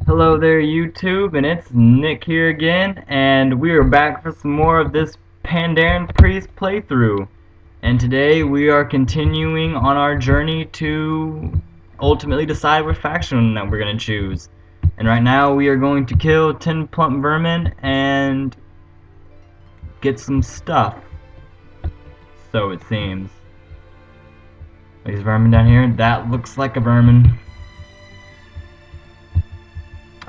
Hello there YouTube, and it's Nick here again, and we are back for some more of this Pandaren Priest playthrough. And today we are continuing on our journey to ultimately decide what faction that we're going to choose. And right now we are going to kill 10 plump vermin and get some stuff. So it seems. These vermin down here, that looks like a vermin.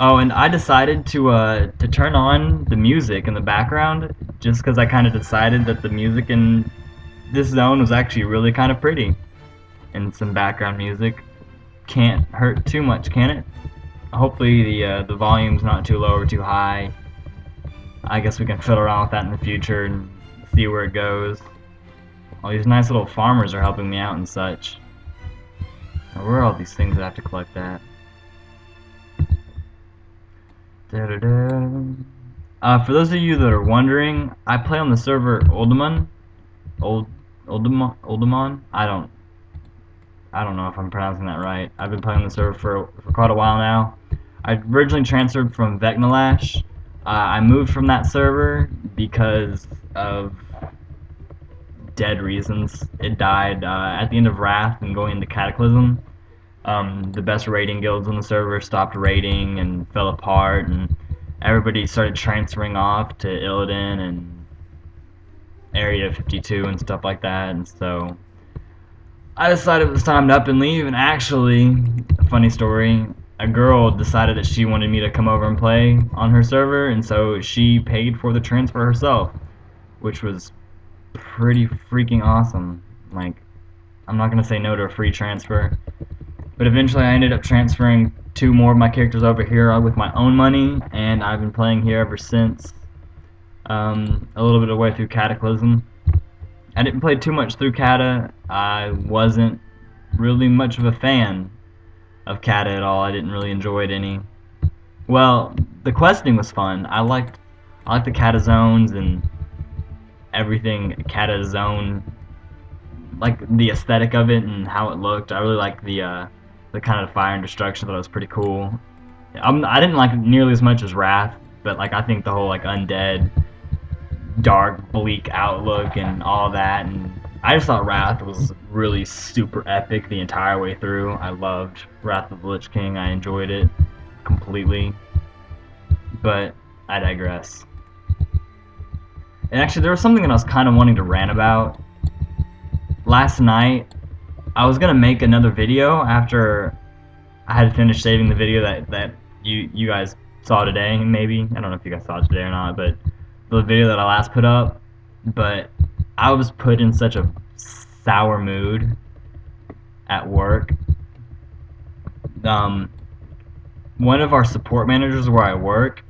Oh, and I decided to turn on the music in the background just because I kind of decided that the music in this zone was actually really kind of pretty. And some background music can't hurt too much, can it? Hopefully the volume's not too low or too high. I guess we can fiddle around with that in the future and see where it goes. All these nice little farmers are helping me out and such. Now, where are all these things that I have to collect at? For those of you that are wondering, I play on the server Oldemon. Oldemon? I don't know if I'm pronouncing that right. I've been playing on the server for quite a while now. I originally transferred from Vecnalash. I moved from that server because of dead reasons. It died at the end of Wrath and going into Cataclysm. The best raiding guilds on the server stopped raiding and fell apart, and everybody started transferring off to Illidan and Area 52 and stuff like that, and so I decided it was time to up and leave. And actually, a funny story, a girl decided that she wanted me to come over and play on her server, and so she paid for the transfer herself, which was pretty freaking awesome. Like, I'm not gonna say no to a free transfer. But eventually I ended up transferring 2 more of my characters over here with my own money, and I've been playing here ever since, a little bit of the way through Cataclysm. I didn't play too much through Cata. I wasn't really much of a fan of Cata at all. I didn't really enjoy it any. Well, the questing was fun. I liked the Cata zones and everything Cata zone, like the aesthetic of it and how it looked. I really liked the kind of fire and destruction. Thought it was pretty cool. I didn't like it nearly as much as Wrath, but like I think the whole like undead, dark, bleak outlook and all that, and I just thought Wrath was really super epic the entire way through. I loved Wrath of the Lich King. I enjoyed it completely. But I digress. And actually, there was something that I was kind of wanting to rant about. Last night, I was gonna make another video after I had finished saving the video that you guys saw today. Maybe, I don't know if you guys saw it today or not, but the video that I last put up. But I was put in such a sour mood at work. One of our support managers where I work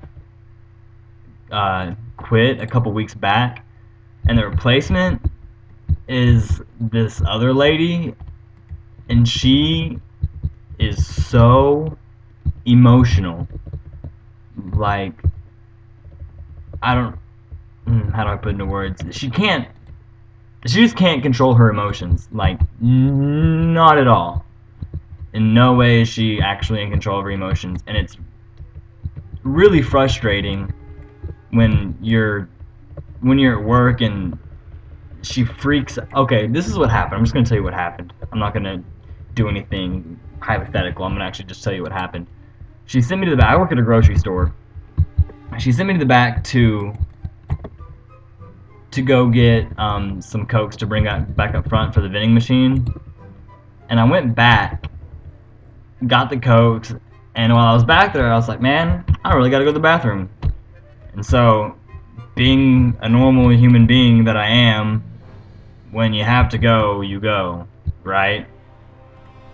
quit a couple weeks back, and the replacement is this other lady, and she is so emotional. Like, I don't, how do I put it into words? She just can't control her emotions. Like, not at all. In no way is she actually in control of her emotions, and it's really frustrating when you're at work and she freaks. Okay, this is what happened. I'm just gonna tell you what happened. I'm not gonna do anything hypothetical. I'm gonna actually just tell you what happened. She sent me to the back. I work at a grocery store. She sent me to the back to go get some Cokes to bring back up front for the vending machine. And I went back, got the Cokes, and while I was back there, I was like, man, I really gotta go to the bathroom. And so, being a normal human being that I am, when you have to go, you go, right?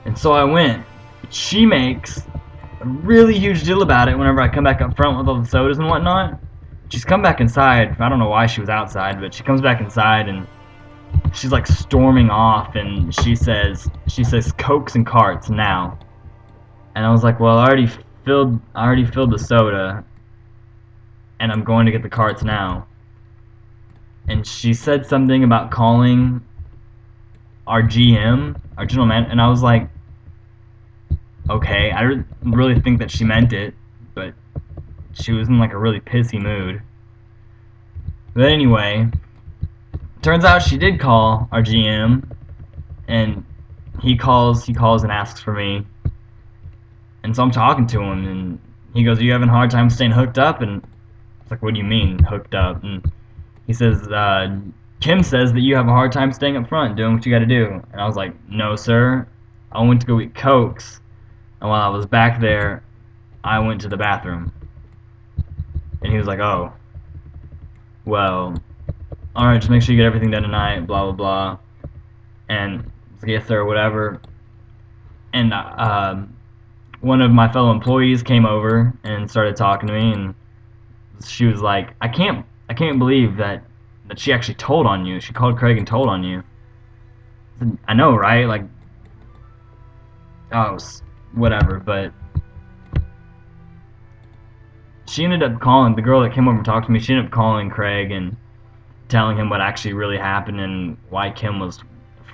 And so I went. She makes a really huge deal about it whenever I come back up front with all the sodas and whatnot. She's come back inside. I don't know why she was outside, but she comes back inside and she's like storming off, and she says Cokes and carts now. And I was like, well, I already filled the soda, and I'm going to get the carts now. And she said something about calling our GM, our general man, and I was like, okay, I really think that she meant it, but she was in like a really pissy mood. But anyway, turns out she did call our GM, and he calls and asks for me. And so I'm talking to him, and he goes, "Are you having a hard time staying hooked up?" And it's like, "What do you mean, hooked up?" And he says, "Kim says that you have a hard time staying up front, doing what you gotta do." And I was like, "No, sir. I went to go get Cokes, and while I was back there, I went to the bathroom." And he was like, "Oh, well, alright, just make sure you get everything done tonight, blah, blah, blah." And I was like, "Yes, sir," whatever. And one of my fellow employees came over and started talking to me, and she was like, I can't believe that she actually told on you. She called Craig and told on you." I said, "I know, right? Like, oh, whatever." But she ended up calling, the girl that came over and talked to me, she ended up calling Craig and telling him what actually really happened and why Kim was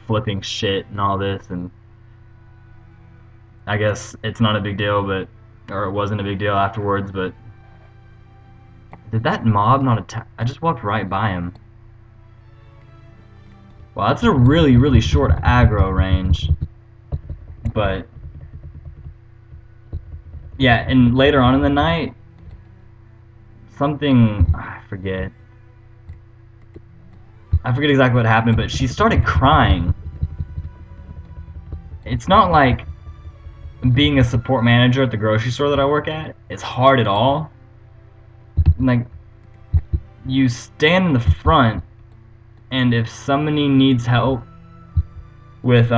flipping shit and all this. And I guess it's not a big deal, but, or it wasn't a big deal afterwards, but did that mob not attack? I just walked right by him. Well, that's a really, really short aggro range. But yeah, and later on in the night, something, I forget exactly what happened, but she started crying. It's not like being a support manager at the grocery store that I work at is hard at all. Like, you stand in the front, and if somebody needs help with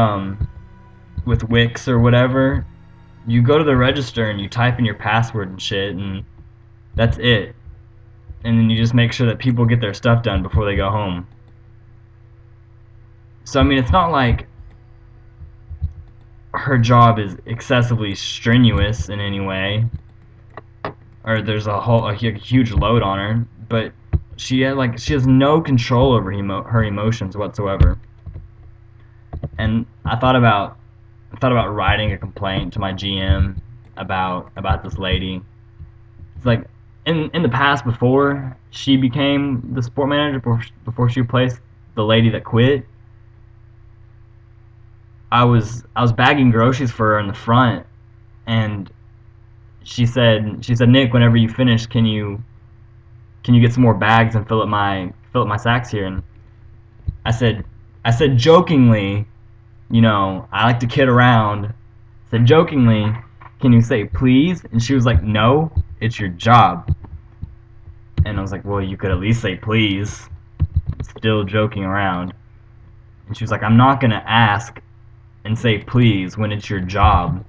Wix or whatever, you go to the register and you type in your password and shit, and that's it. And then you just make sure that people get their stuff done before they go home. So I mean, it's not like her job is excessively strenuous in any way, or there's a huge load on her, but she has no control over her emotions whatsoever. And I thought about writing a complaint to my GM about this lady. It's like, in the past, before she became the support manager, before she replaced the lady that quit, I was bagging groceries for her in the front, and she said, "Nick, whenever you finish, can you get some more bags and fill up my sacks here?" And I said jokingly, you know, I like to kid around. I said jokingly, "Can you say please?" And she was like, "No, it's your job." And I was like, "Well, you could at least say please." Still joking around. And she was like, "I'm not gonna ask and say please when it's your job."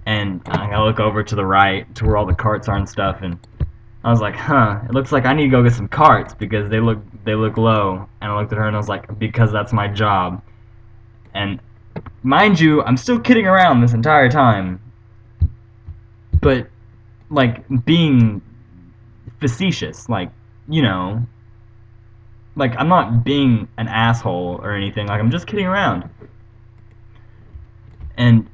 And I look over to the right to where all the carts are and stuff, and I was like, "Huh, it looks like I need to go get some carts because they look low." And I looked at her and I was like, "Because that's my job." And mind you, I'm still kidding around this entire time, but like being facetious, like, you know, like I'm not being an asshole or anything, like I'm just kidding around. And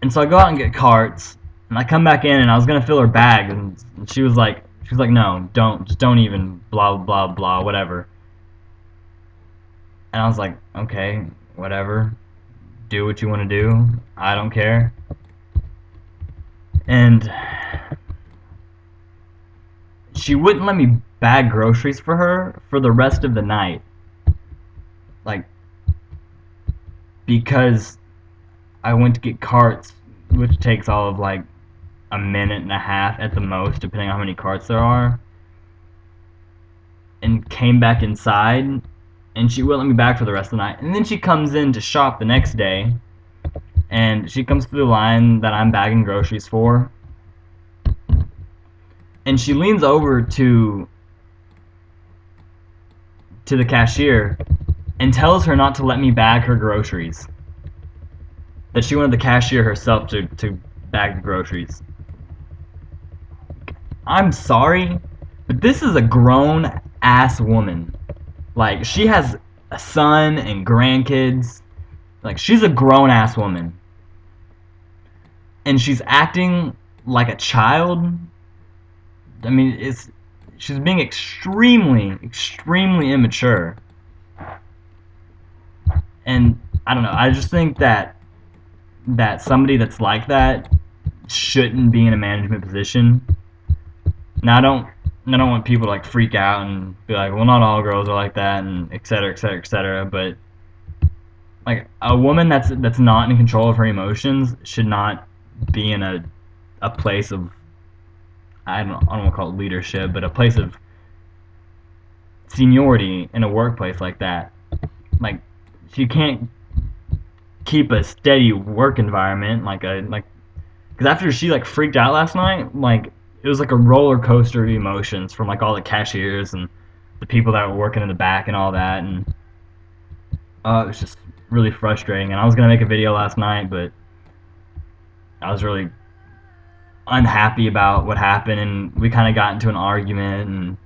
so I go out and get carts, and I come back in and I was gonna fill her bag, and she was like, "No, don't even, blah blah blah, whatever." And I was like, "Okay, whatever, do what you want to do, I don't care." And she wouldn't let me bag groceries for her for the rest of the night, like, because I went to get carts, which takes all of like a minute and a half at the most, depending on how many carts there are, and came back inside, and she wouldn't let me back for the rest of the night. And then she comes in to shop the next day, and she comes through the line that I'm bagging groceries for, and she leans over to the cashier and tells her not to let me bag her groceries, that she wanted the cashier herself to bag the groceries. I'm sorry, but this is a grown ass woman. Like, she has a son and grandkids. Like, she's a grown ass woman, and she's acting like a child. I mean, she's being extremely, extremely immature. And I don't know. I just think that somebody that's like that shouldn't be in a management position. Now I don't want people to like freak out and be like, well, not all girls are like that, and et cetera, et cetera, et cetera. But like a woman that's not in control of her emotions should not be in a place of I don't want to call it leadership, but a place of seniority in a workplace like that. Like she can't keep a steady work environment because after she like freaked out last night, like it was like a roller coaster of emotions from like all the cashiers and the people that were working in the back and all that, and it was just really frustrating. And I was gonna make a video last night, but I was really unhappy about what happened, and we kind of got into an argument. And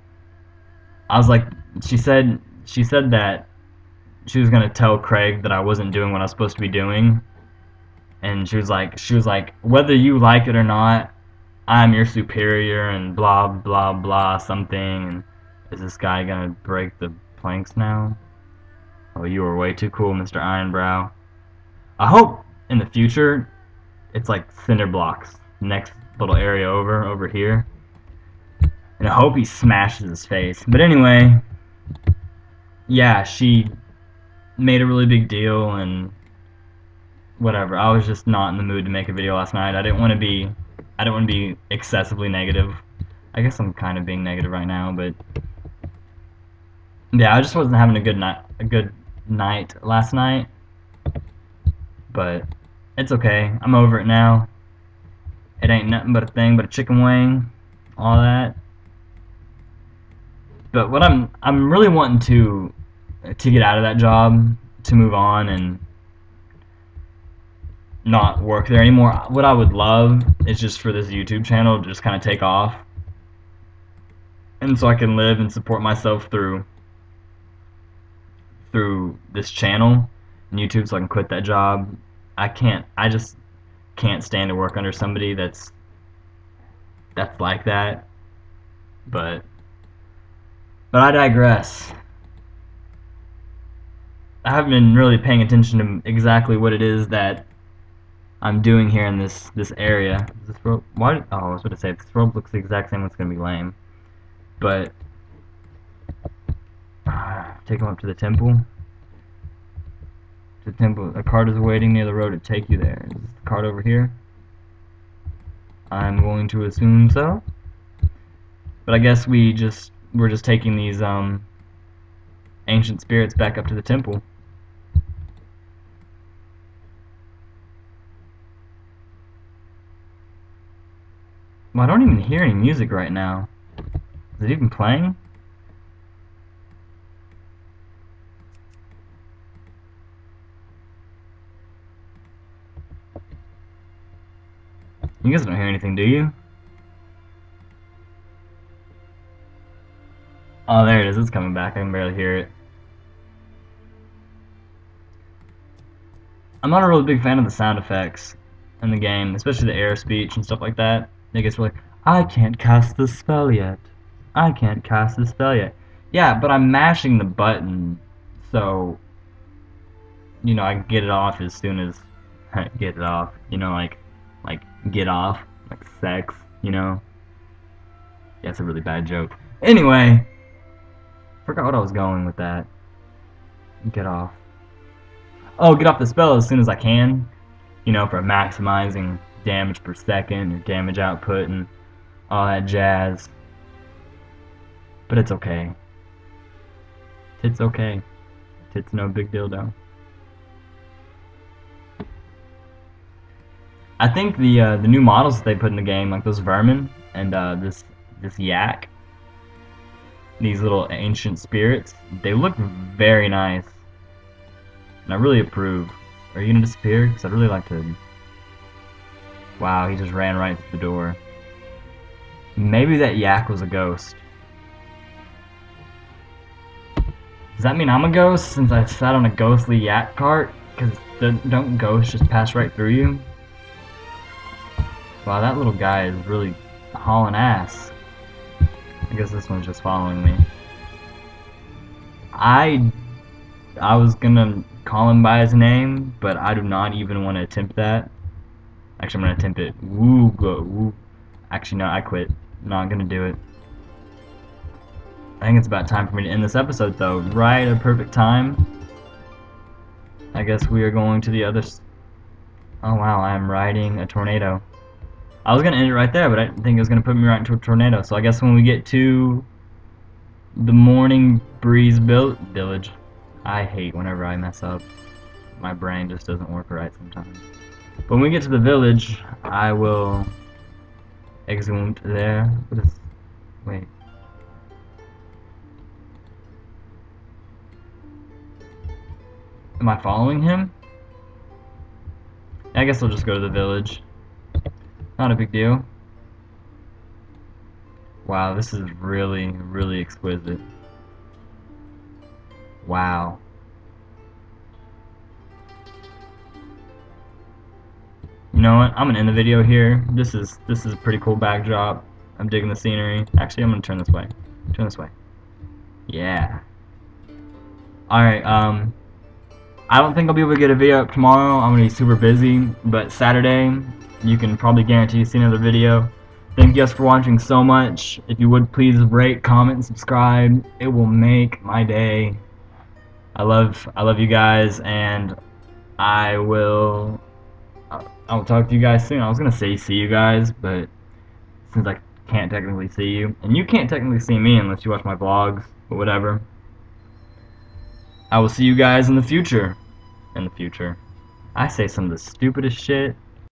I was like, she said that she was gonna tell Craig that I wasn't doing what I was supposed to be doing, and she was like, whether you like it or not, I'm your superior, and blah blah blah something. And is this guy gonna break the planks now? Oh, you were way too cool, Mr. Ironbrow. I hope in the future it's like cinder blocks next little area over here, and I hope he smashes his face. But anyway, yeah, she made a really big deal and whatever. I was just not in the mood to make a video last night. I didn't want to be excessively negative. I guess I'm kind of being negative right now, but yeah, I just wasn't having a good night last night. But it's okay. I'm over it now. It ain't nothing but a thing but a chicken wing, all that. But what I'm really wanting to get out of that job, to move on and not work there anymore. What I would love is just for this YouTube channel to just kind of take off, and so I can live and support myself through this channel and YouTube, so I can quit that job. I just can't stand to work under somebody that's like that. But I digress. I haven't been really paying attention to exactly what it is that I'm doing here in this area. This rope, why? Oh, I was going to say, if this rope looks the exact same, it's going to be lame. But take him up to the temple. The temple. A cart is waiting near the road to take you there. Is the cart over here? I'm going to assume so. But I guess we're just taking these ancient spirits back up to the temple. Well, I don't even hear any music right now. Is it even playing? You guys don't hear anything, do you? Oh, there it is. It's coming back. I can barely hear it. I'm not a really big fan of the sound effects in the game, especially the air speech and stuff like that. It gets really, I can't cast the spell yet. I can't cast the spell yet. Yeah, but I'm mashing the button, so you know I can get it off as soon as get it off. You know, like get off, like sex. You know. Yeah, it's a really bad joke. Anyway, forgot what I was going with that. Get off. Oh, get off the spell as soon as I can. You know, for maximizing damage per second or damage output and all that jazz. But it's okay. It's okay. It's no big deal though. I think the new models that they put in the game, like those vermin and this yak, these little ancient spirits, they look very nice, and I really approve. Are you gonna disappear? Because I'd really like to. Wow, he just ran right through the door. Maybe that yak was a ghost. Does that mean I'm a ghost since I sat on a ghostly yak cart? Because don't ghosts just pass right through you? Wow, that little guy is really hauling ass. I guess this one's just following me. I was gonna call him by his name, but I do not even want to attempt that. Actually, I'm gonna attempt it. Woo, go, woo. Actually, no, I quit. Not gonna do it. I think it's about time for me to end this episode, though. Right at a perfect time. I guess we are going to the other. Oh wow, I am riding a tornado. I was gonna end it right there, but I didn't think it was gonna put me right into a tornado. So I guess when we get to the Morning Breeze Village, I hate whenever I mess up. My brain just doesn't work right sometimes. But when we get to the village, I will exhumed there. What is? Wait. Am I following him? I guess I'll just go to the village. Not a big deal. Wow, this is really, really exquisite. Wow. You know what? I'm gonna end the video here. This is a pretty cool backdrop. I'm digging the scenery. Actually, I'm gonna turn this way. Turn this way. Yeah. Alright, I don't think I'll be able to get a video up tomorrow. I'm gonna be super busy, but Saturday, you can probably guarantee you see another video. Thank you guys for watching so much. If you would please rate, comment, and subscribe. It will make my day. I love you guys, and I will talk to you guys soon. I was gonna say see you guys, but since I can't technically see you, and you can't technically see me unless you watch my vlogs, but whatever. I will see you guys in the future. I say some of the stupidest shit.